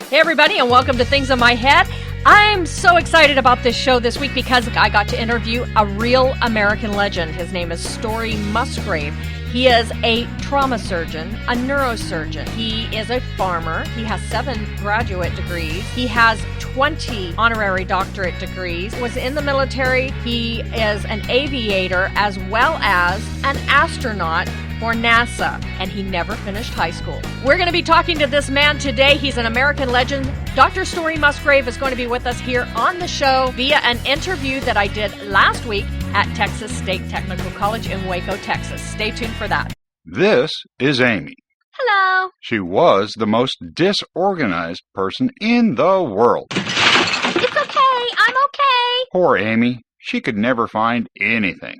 Hey everybody, and welcome to Things in My Head. I'm so excited about this show this week because I got to interview a real American legend. His name is Story Musgrave. He is a trauma surgeon, a neurosurgeon. He is a farmer. He has 7 graduate degrees. He has 20 honorary doctorate degrees. Was in the military. He is an aviator as well as an astronaut for NASA, and he never finished high school. We're going to be talking to this man today. He's an American legend. Dr. Story Musgrave is going to be with us here on the show via an interview that I did last week at Texas State Technical College in Waco, Texas. Stay tuned for that. This is Amy. Hello. She was the most disorganized person in the world. It's okay. I'm okay. Poor Amy. She could never find anything.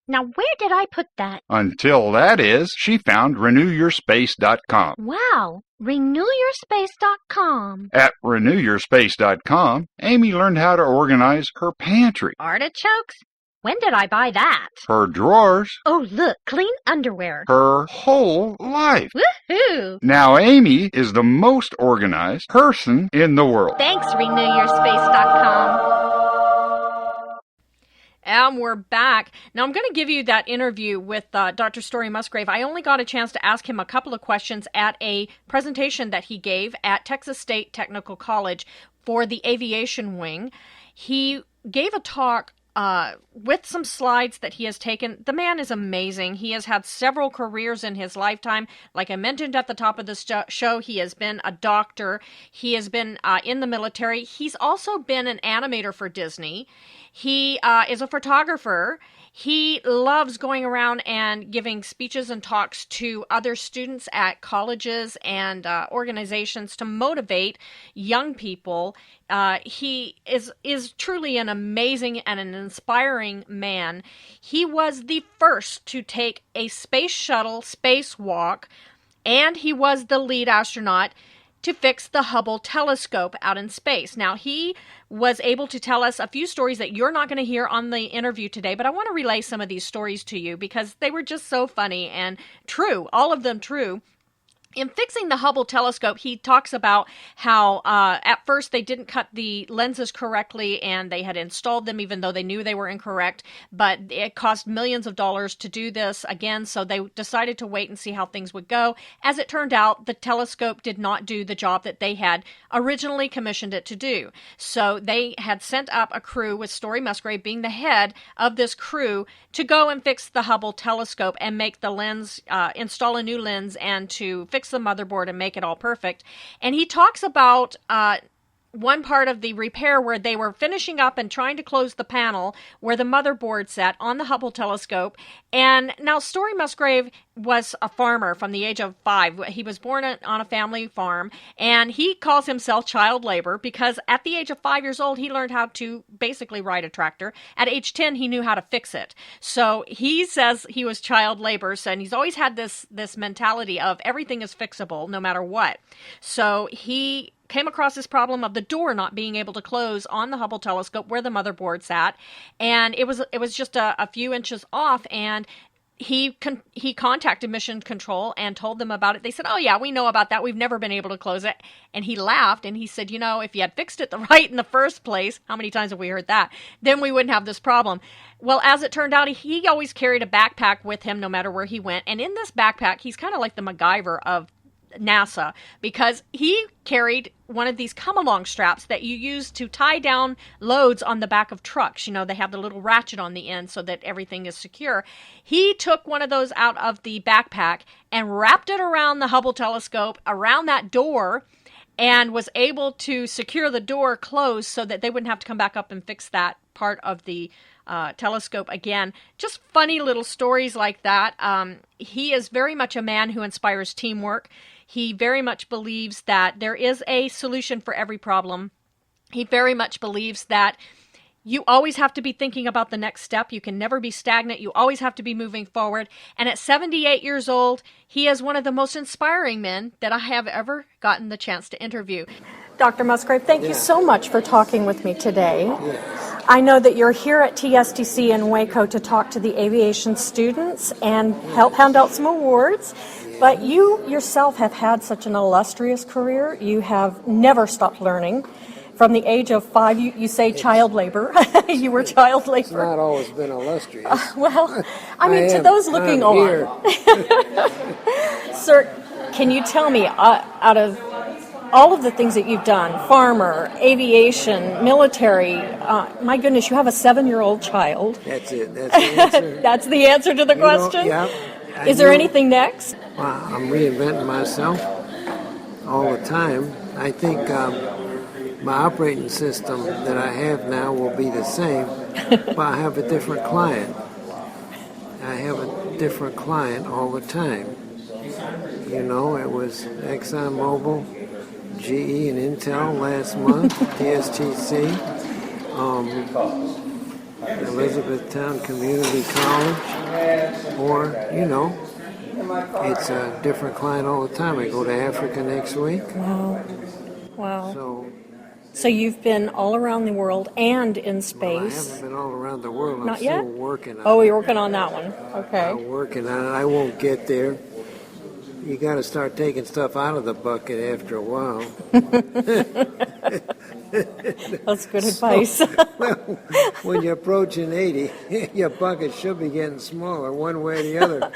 Now where did I put that? Until that is, she found renewyourspace.com. Wow. Renewyourspace.com. At renewyourspace.com, Amy learned how to organize her pantry, Artichokes? When did I buy that? her drawers, Oh, look, clean underwear. her whole life. Woohoo! Now Amy is the most organized person in the world. Thanks, renewyourspace.com. And we're back. Now, I'm going to give you that interview with Dr. Story Musgrave. I only got a chance to ask him a couple of questions at a presentation that he gave at Texas State Technical College for the aviation wing. He gave a talk with some slides that he has taken. The man is amazing. He has had several careers in his lifetime. Like I mentioned at the top of the show, he has been a doctor. He has been in the military. He's also been an animator for Disney. He is a photographer. He loves going around and giving speeches and talks to other students at colleges and organizations to motivate young people. He is truly an amazing and an inspiring man. He was the first to take a space shuttle spacewalk, and he was the lead astronaut to fix the Hubble telescope out in space. Now, he was able to tell us a few stories that you're not going to hear on the interview today, but I want to relay some of these stories to you because they were just so funny and true, all of them true. In fixing the Hubble telescope, he talks about how at first they didn't cut the lenses correctly and they had installed them even though they knew they were incorrect, but it cost millions of dollars to do this again, so they decided to wait and see how things would go. As it turned out, the telescope did not do the job that they had originally commissioned it to do. So they had sent up a crew with Story Musgrave being the head of this crew to go and fix the Hubble telescope and make the lens, install a new lens and to fix the motherboard and make it all perfect. And he talks about one part of the repair where they were finishing up and trying to close the panel where the motherboard sat on the Hubble telescope. And now Story Musgrave was a farmer from the age of 5. He was born on a family farm, and he calls himself child labor because at the age of 5 years old, he learned how to basically ride a tractor. At age 10, he knew how to fix it. So he says he was child labor, and he's always had this mentality of everything is fixable no matter what. So he came across this problem of the door not being able to close on the Hubble telescope where the motherboard sat, and it was just a few inches off, and he contacted Mission Control and told them about it. They said, "Oh yeah, we know about that. We've never been able to close it." And he laughed and he said, if you had fixed it right in the first place, how many times have we heard that? Then we wouldn't have this problem. Well, as it turned out, he always carried a backpack with him no matter where he went. And in this backpack, he's kind of like the MacGyver of NASA because he carried one of these come-along straps that you use to tie down loads on the back of trucks. They have the little ratchet on the end so that everything is secure. He took one of those out of the backpack and wrapped it around the Hubble telescope, around that door, and was able to secure the door closed so that they wouldn't have to come back up and fix that part of the telescope again. Just funny little stories like that. He is very much a man who inspires teamwork. He very much believes that there is a solution for every problem. He very much believes that you always have to be thinking about the next step. You can never be stagnant. You always have to be moving forward. And at 78 years old, he is one of the most inspiring men that I have ever gotten the chance to interview. Dr. Musgrave, thank you so much for talking with me today. I know that you're here at TSTC in Waco to talk to the aviation students and help hand out some awards. But you yourself have had such an illustrious career. You have never stopped learning. From the age of 5, you say child labor. You were child labor. It's not always been illustrious. Well, I mean, to those looking on. Sir, can you tell me, out of all of the things that you've done, farmer, aviation, military, my goodness, you have a 7-year-old child. That's it. That's the answer. That's the answer to the question? Yeah. Is there anything next? I'm reinventing myself all the time. I think my operating system that I have now will be the same, but I have a different client. I have a different client all the time. You know, it was ExxonMobil, GE, and Intel last month, TSTC, Elizabethtown Community College, or, you know, it's a different client all the time. I go to Africa next week. Wow. So you've been all around the world and in space. Well, I haven't been all around the world. I'm still working on it. Oh, you're working on that one. Okay. I'm working on it. I won't get there. You got to start taking stuff out of the bucket after a while. That's good advice. Well, when you're approaching 80, your bucket should be getting smaller one way or the other.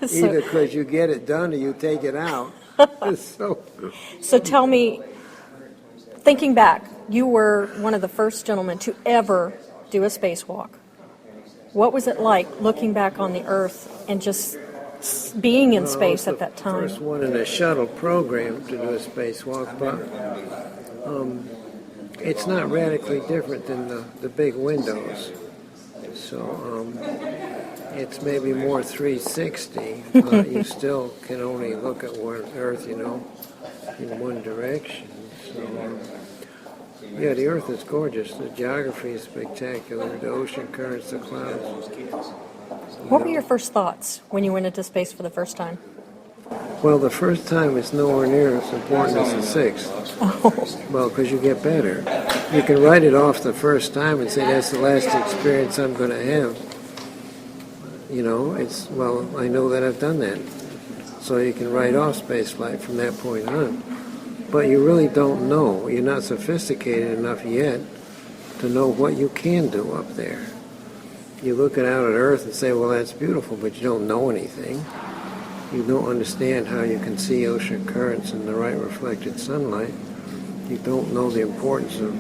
Either because you get it done or you take it out. So tell me, thinking back, you were one of the first gentlemen to ever do a spacewalk. What was it like looking back on the Earth and just being in space at that time? First one in a shuttle program to do a spacewalk, but it's not radically different than the big windows. So it's maybe more 360. You still can only look at one Earth, you know, in one direction. So yeah, the Earth is gorgeous. The geography is spectacular. The ocean currents, the clouds. What were your first thoughts when you went into space for the first time? Well, the first time is nowhere near as important as the sixth. Oh. Well, because you get better. You can write it off the first time and say that's the last experience I'm going to have. You know, I know that I've done that. So you can write off spaceflight from that point on. But you really don't know. You're not sophisticated enough yet to know what you can do up there. You look out at Earth and say, well, that's beautiful, but you don't know anything. You don't understand how you can see ocean currents in the right reflected sunlight. You don't know the importance of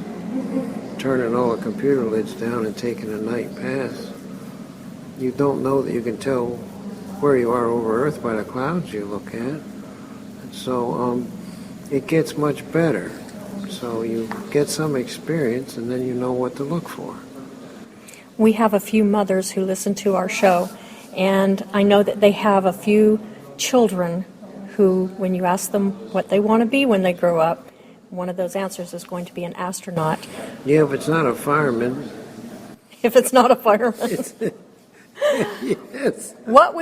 turning all the computer lids down and taking a night pass. You don't know that you can tell where you are over Earth by the clouds you look at. And so it gets much better. So you get some experience and then you know what to look for. We have a few mothers who listen to our show, and I know that they have a few children who, when you ask them what they want to be when they grow up, one of those answers is going to be an astronaut. Yeah, if it's not a fireman. If it's not a fireman. Yes. What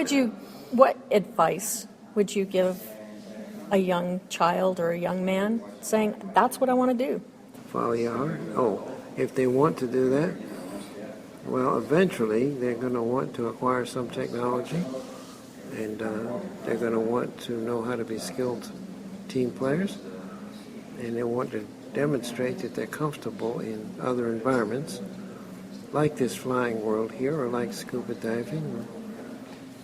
advice would you give a young child or a young man saying, that's what I want to do? Follow your heart? Oh, if they want to do that, well, eventually they're going to want to acquire some technology, and they're going to want to know how to be skilled team players, and they want to demonstrate that they're comfortable in other environments, like this flying world here, or like scuba diving,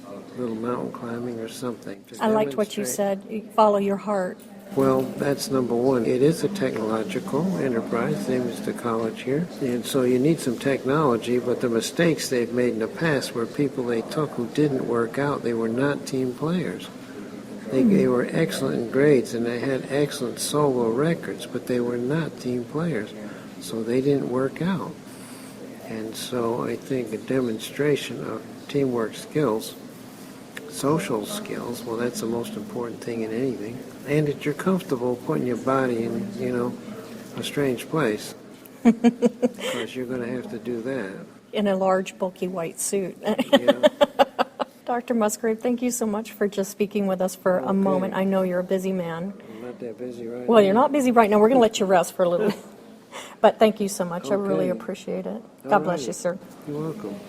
or little mountain climbing, or something. I liked what you said, follow your heart. Well, that's number one. It is a technological enterprise, same as the college here. And so you need some technology, but the mistakes they've made in the past were people they took who didn't work out. They were not team players. They were excellent in grades, and they had excellent solo records, but they were not team players. So they didn't work out. And so I think a demonstration of teamwork skills, social skills, well, that's the most important thing in anything. And that you're comfortable putting your body in, you know, a strange place. Because you're going to have to do that. In a large, bulky white suit. Yeah. Dr. Musgrave, thank you so much for just speaking with us for a moment. I know you're a busy man. I'm not that busy right now. Well, you're not busy right now. We're going to let you rest for a little bit. But thank you so much. I really appreciate it. God bless you, sir. You're welcome.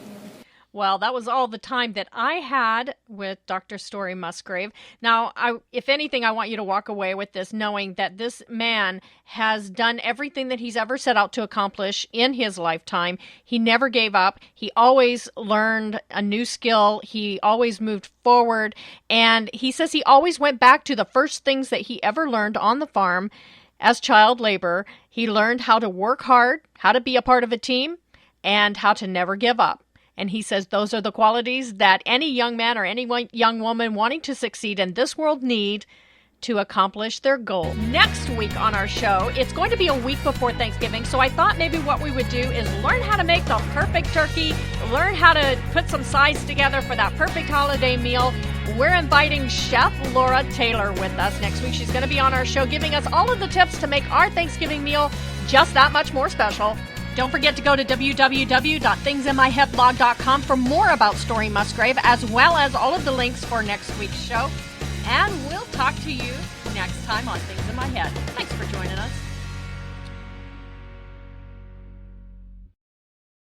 Well, that was all the time that I had with Dr. Story Musgrave. Now, if anything, I want you to walk away with this knowing that this man has done everything that he's ever set out to accomplish in his lifetime. He never gave up. He always learned a new skill. He always moved forward. And he says he always went back to the first things that he ever learned on the farm as child labor. He learned how to work hard, how to be a part of a team, and how to never give up. And he says those are the qualities that any young man or any young woman wanting to succeed in this world need to accomplish their goal. Next week on our show, it's going to be a week before Thanksgiving, so I thought maybe what we would do is learn how to make the perfect turkey, learn how to put some sides together for that perfect holiday meal. We're inviting Chef Laura Taylor with us next week. She's going to be on our show giving us all of the tips to make our Thanksgiving meal just that much more special. Don't forget to go to www.thingsinmyheadblog.com for more about Story Musgrave, as well as all of the links for next week's show. And we'll talk to you next time on Things in My Head. Thanks for joining us.